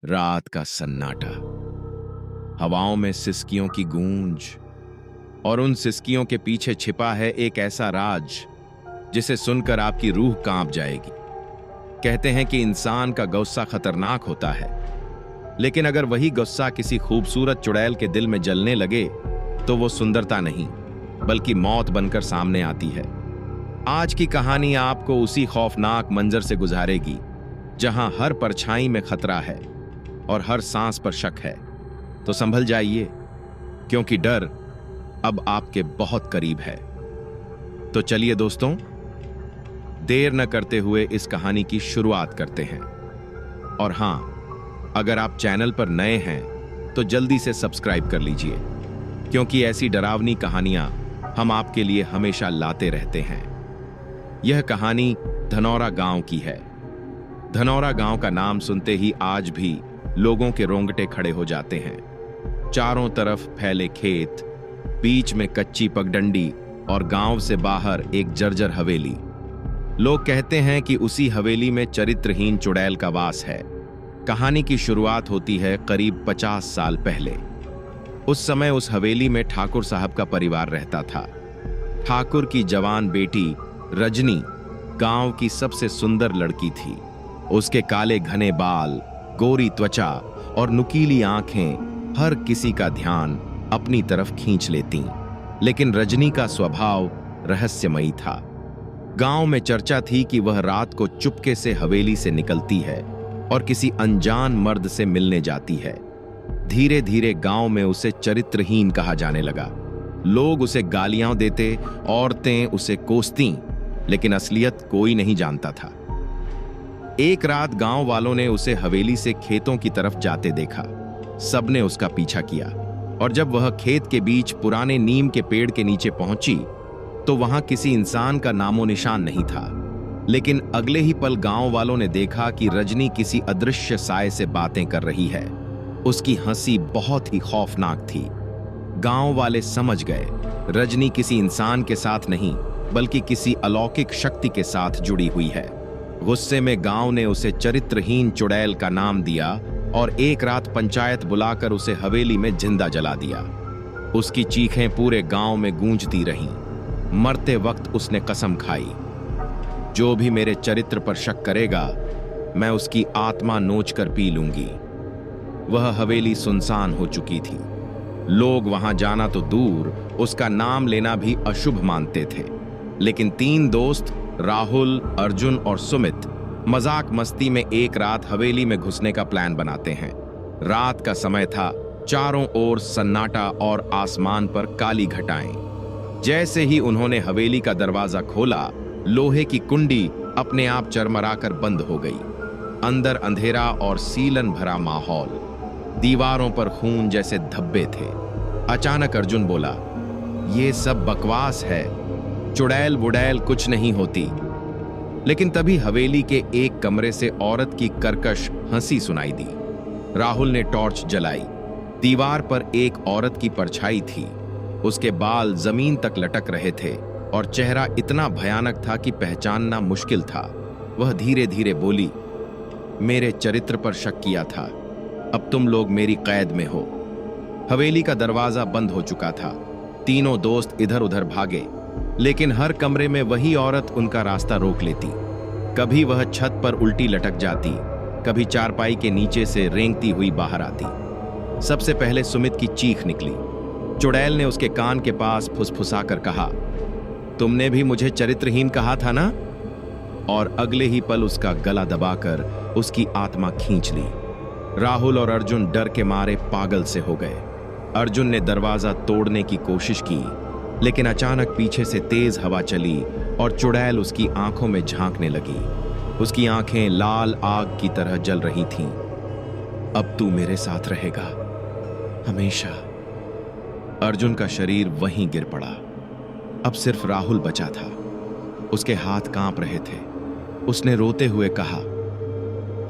रात का सन्नाटा, हवाओं में सिसकियों की गूंज, और उन सिसकियों के पीछे छिपा है एक ऐसा राज जिसे सुनकर आपकी रूह कांप जाएगी। कहते हैं कि इंसान का गुस्सा खतरनाक होता है, लेकिन अगर वही गुस्सा किसी खूबसूरत चुड़ैल के दिल में जलने लगे तो वो सुंदरता नहीं बल्कि मौत बनकर सामने आती है। आज की कहानी आपको उसी खौफनाक मंजर से गुजारेगी जहां हर परछाई में खतरा है और हर सांस पर शक है। तो संभल जाइए, क्योंकि डर अब आपके बहुत करीब है। तो चलिए दोस्तों, देर न करते हुए इस कहानी की शुरुआत करते हैं। और हां, अगर आप चैनल पर नए हैं तो जल्दी से सब्सक्राइब कर लीजिए, क्योंकि ऐसी डरावनी कहानियां हम आपके लिए हमेशा लाते रहते हैं। यह कहानी धनौरा गांव की है। धनौरा गांव का नाम सुनते ही आज भी लोगों के रोंगटे खड़े हो जाते हैं। चारों तरफ फैले खेत, बीच में कच्ची पगडंडी और गांव से बाहर एक जर्जर हवेली। लोग कहते हैं कि उसी हवेली में चरित्रहीन चुड़ैल का वास है। कहानी की शुरुआत होती है करीब 50 साल पहले। उस समय उस हवेली में ठाकुर साहब का परिवार रहता था। ठाकुर की जवान बेटी रजनी गांव की सबसे सुंदर लड़की थी। उसके काले घने बाल, गोरी त्वचा और नुकीली आंखें हर किसी का ध्यान अपनी तरफ खींच लेती। लेकिन रजनी का स्वभाव रहस्यमयी था। गांव में चर्चा थी कि वह रात को चुपके से हवेली से निकलती है और किसी अनजान मर्द से मिलने जाती है। धीरे धीरे गांव में उसे चरित्रहीन कहा जाने लगा। लोग उसे गालियां देते, औरतें उसे कोसतीं, लेकिन असलियत कोई नहीं जानता था। एक रात गांव वालों ने उसे हवेली से खेतों की तरफ जाते देखा। सबने उसका पीछा किया, और जब वह खेत के बीच पुराने नीम के पेड़ के नीचे पहुंची तो वहां किसी इंसान का नामो निशान नहीं था। लेकिन अगले ही पल गांव वालों ने देखा कि रजनी किसी अदृश्य साए से बातें कर रही है। उसकी हंसी बहुत ही खौफनाक थी। गांव वाले समझ गए, रजनी किसी इंसान के साथ नहीं बल्कि किसी अलौकिक शक्ति के साथ जुड़ी हुई है। गुस्से में गांव ने उसे चरित्रहीन चुड़ैल का नाम दिया और एक रात पंचायत बुलाकर उसे हवेली में जिंदा जला दिया। उसकी चीखें पूरे गांव में गूंजती रहीं। मरते वक्त उसने कसम खाई, जो भी मेरे चरित्र पर शक करेगा मैं उसकी आत्मा नोच कर पी लूंगी। वह हवेली सुनसान हो चुकी थी। लोग वहां जाना तो दूर, उसका नाम लेना भी अशुभ मानते थे। लेकिन 3 दोस्त राहुल, अर्जुन और सुमित मजाक मस्ती में एक रात हवेली में घुसने का प्लान बनाते हैं। रात का समय था, चारों ओर सन्नाटा और आसमान पर काली घटाएं। जैसे ही उन्होंने हवेली का दरवाजा खोला, लोहे की कुंडी अपने आप चरमराकर बंद हो गई। अंदर अंधेरा और सीलन भरा माहौल, दीवारों पर खून जैसे धब्बे थे। अचानक अर्जुन बोला, ये सब बकवास है, चुड़ैल बुड़ैल कुछ नहीं होती। लेकिन तभी हवेली के एक कमरे से औरत की कर्कश हंसी सुनाई दी। राहुल ने टॉर्च जलाई। दीवार पर एक औरत की परछाई थी। उसके बाल जमीन तक लटक रहे थे और चेहरा इतना भयानक था कि पहचानना मुश्किल था। वह धीरे धीरे बोली, मेरे चरित्र पर शक किया था, अब तुम लोग मेरी कैद में हो। हवेली का दरवाजा बंद हो चुका था। तीनों दोस्त इधर उधर भागे, लेकिन हर कमरे में वही औरत उनका रास्ता रोक लेती। कभी वह छत पर उल्टी लटक जाती, कभी चारपाई के नीचे से रेंगती हुई बाहर आती। सबसे पहले सुमित की चीख निकली। चुड़ैल ने उसके कान के पास फुसफुसाकर कहा, तुमने भी मुझे चरित्रहीन कहा था ना? और अगले ही पल उसका गला दबाकर उसकी आत्मा खींच ली। राहुल और अर्जुन डर के मारे पागल से हो गए। अर्जुन ने दरवाजा तोड़ने की कोशिश की, लेकिन अचानक पीछे से तेज हवा चली और चुड़ैल उसकी आंखों में झांकने लगी। उसकी आंखें लाल आग की तरह जल रही थीं। अब तू मेरे साथ रहेगा हमेशा। अर्जुन का शरीर वहीं गिर पड़ा। अब सिर्फ राहुल बचा था। उसके हाथ कांप रहे थे। उसने रोते हुए कहा,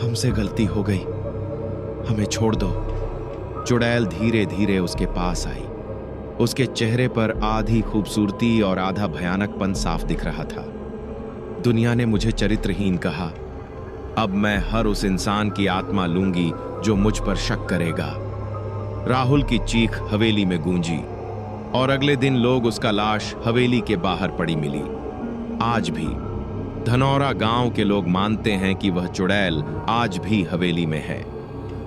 हमसे गलती हो गई, हमें छोड़ दो। चुड़ैल धीरे धीरे उसके पास आई। उसके चेहरे पर आधी खूबसूरती और आधा भयानकपन साफ दिख रहा था। दुनिया ने मुझे चरित्रहीन कहा, अब मैं हर उस इंसान की आत्मा लूंगी जो मुझ पर शक करेगा। राहुल की चीख हवेली में गूंजी और अगले दिन लोग उसका लाश हवेली के बाहर पड़ी मिली। आज भी धनौरा गांव के लोग मानते हैं कि वह चुड़ैल आज भी हवेली में है।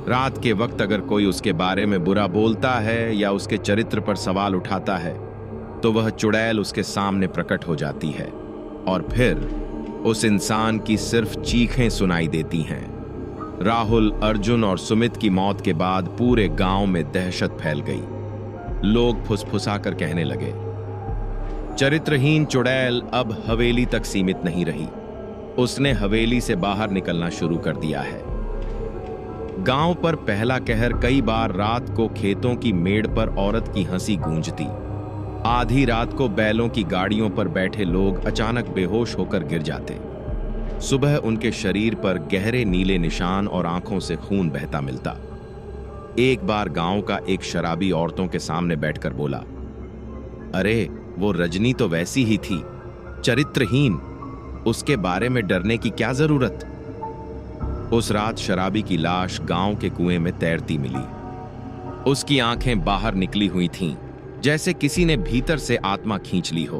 रात के वक्त अगर कोई उसके बारे में बुरा बोलता है या उसके चरित्र पर सवाल उठाता है तो वह चुड़ैल उसके सामने प्रकट हो जाती है और फिर उस इंसान की सिर्फ चीखें सुनाई देती हैं। राहुल, अर्जुन और सुमित की मौत के बाद पूरे गांव में दहशत फैल गई। लोग फुसफुसाकर कहने लगे, चरित्रहीन चुड़ैल अब हवेली तक सीमित नहीं रही, उसने हवेली से बाहर निकलना शुरू कर दिया है। गांव पर पहला कहर कई बार रात को खेतों की मेड़ पर औरत की हंसी गूंजती। आधी रात को बैलों की गाड़ियों पर बैठे लोग अचानक बेहोश होकर गिर जाते। सुबह उनके शरीर पर गहरे नीले निशान और आंखों से खून बहता मिलता। एक बार गांव का एक शराबी औरतों के सामने बैठकर बोला, अरे वो रजनी तो वैसी ही थी, चरित्रहीन, उसके बारे में डरने की क्या जरूरत। उस रात शराबी की लाश गांव के कुएं में तैरती मिली। उसकी आंखें बाहर निकली हुई थीं, जैसे किसी ने भीतर से आत्मा खींच ली हो।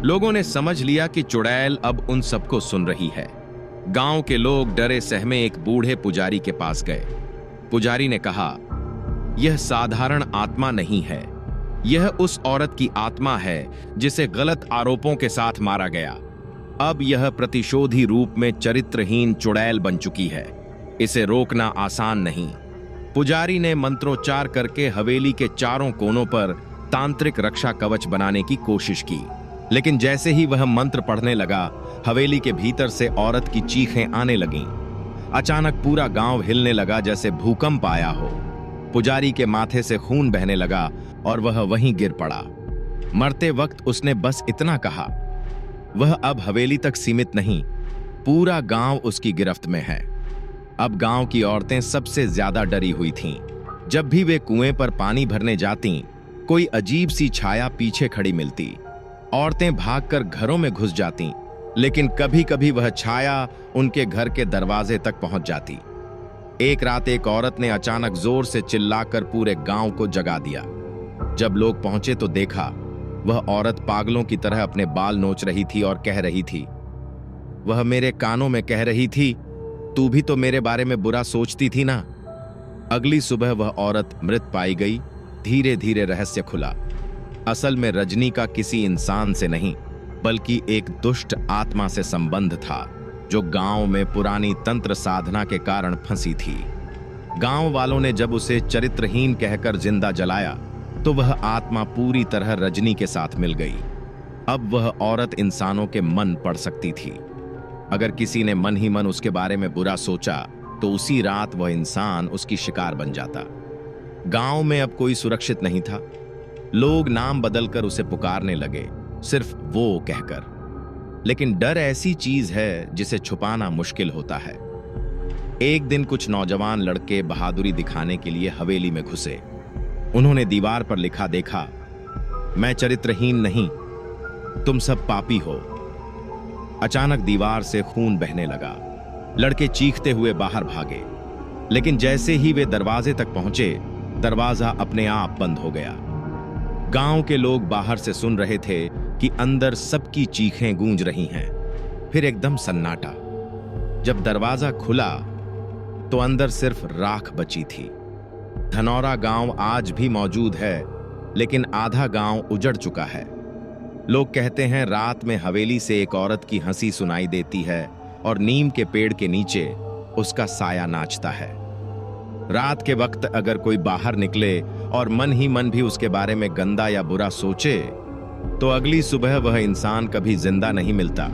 लोगों ने समझ लिया कि चुड़ैल अब उन सबको सुन रही है। गांव के लोग डरे सहमे एक बूढ़े पुजारी के पास गए। पुजारी ने कहा, यह साधारण आत्मा नहीं है, यह उस औरत की आत्मा है जिसे गलत आरोपों के साथ मारा गया। अब यह प्रतिशोधी रूप में चरित्रहीन चुड़ैल बन चुकी है, इसे रोकना आसान नहीं। पुजारी ने मंत्रोच्चार करके हवेली के चारों कोनों पर तांत्रिक रक्षा कवच बनाने की कोशिश की, लेकिन जैसे ही वह मंत्र पढ़ने लगा, हवेली के भीतर से औरत की चीखें आने लगीं। अचानक पूरा गांव हिलने लगा जैसे भूकंप आया हो। पुजारी के माथे से खून बहने लगा और वह वहीं गिर पड़ा। मरते वक्त उसने बस इतना कहा, वह अब हवेली तक सीमित नहीं, पूरा गांव उसकी गिरफ्त में है। अब गांव की औरतें सबसे ज्यादा डरी हुई थीं। जब भी वे कुएं पर पानी भरने जातीं, कोई अजीब सी छाया पीछे खड़ी मिलती। औरतें भागकर घरों में घुस जातीं, लेकिन कभी कभी वह छाया उनके घर के दरवाजे तक पहुंच जाती। एक रात एक औरत ने अचानक जोर से चिल्लाकर पूरे गांव को जगा दिया। जब लोग पहुंचे तो देखा, वह औरत पागलों की तरह अपने बाल नोच रही थी और कह रही थी, वह मेरे कानों में कह रही थी, तू भी तो मेरे बारे में बुरा सोचती थी ना। अगली सुबह वह औरत मृत पाई गई। धीरे धीरे रहस्य खुला। असल में रजनी का किसी इंसान से नहीं, बल्कि एक दुष्ट आत्मा से संबंध था, जो गांव में पुरानी तंत्र साधना के कारण फंसी थी। गांव वालों ने जब उसे चरित्रहीन कहकर जिंदा जलाया, तो वह आत्मा पूरी तरह रजनी के साथ मिल गई। अब वह औरत इंसानों के मन पढ़ सकती थी। अगर किसी ने मन ही मन उसके बारे में बुरा सोचा, तो उसी रात वह इंसान उसकी शिकार बन जाता। गांव में अब कोई सुरक्षित नहीं था। लोग नाम बदलकर उसे पुकारने लगे, सिर्फ वो कहकर। लेकिन डर ऐसी चीज है जिसे छुपाना मुश्किल होता है। एक दिन कुछ नौजवान लड़के बहादुरी दिखाने के लिए हवेली में घुसे। उन्होंने दीवार पर लिखा देखा, मैं चरित्रहीन नहीं, तुम सब पापी हो। अचानक दीवार से खून बहने लगा। लड़के चीखते हुए बाहर भागे, लेकिन जैसे ही वे दरवाजे तक पहुंचे, दरवाजा अपने आप बंद हो गया। गांव के लोग बाहर से सुन रहे थे कि अंदर सबकी चीखें गूंज रही हैं। फिर एकदम सन्नाटा। जब दरवाजा खुला तो अंदर सिर्फ राख बची थी। धनौरा गांव आज भी मौजूद है, लेकिन आधा गांव उजड़ चुका है। लोग कहते हैं रात में हवेली से एक औरत की हंसी सुनाई देती है और नीम के पेड़ के नीचे उसका साया नाचता है। रात के वक्त अगर कोई बाहर निकले और मन ही मन भी उसके बारे में गंदा या बुरा सोचे, तो अगली सुबह वह इंसान कभी जिंदा नहीं मिलता।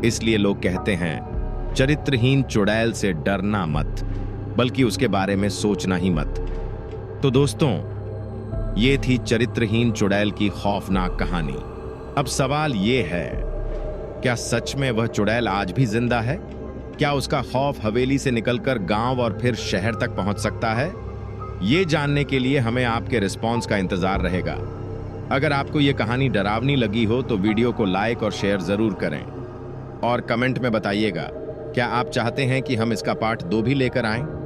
इसलिए लोग कहते हैं, चरित्रहीन चुड़ैल से डरना मत, बल्कि उसके बारे में सोचना ही मत। तो दोस्तों, ये थी चरित्रहीन चुड़ैल की खौफनाक कहानी। अब सवाल ये है, क्या सच में वह चुड़ैल आज भी जिंदा है? क्या उसका खौफ हवेली से निकलकर गांव और फिर शहर तक पहुंच सकता है? ये जानने के लिए हमें आपके रिस्पॉन्स का इंतजार रहेगा। अगर आपको ये कहानी डरावनी लगी हो तो वीडियो को लाइक और शेयर जरूर करें और कमेंट में बताइएगा क्या आप चाहते हैं कि हम इसका पार्ट 2 भी लेकर आएं?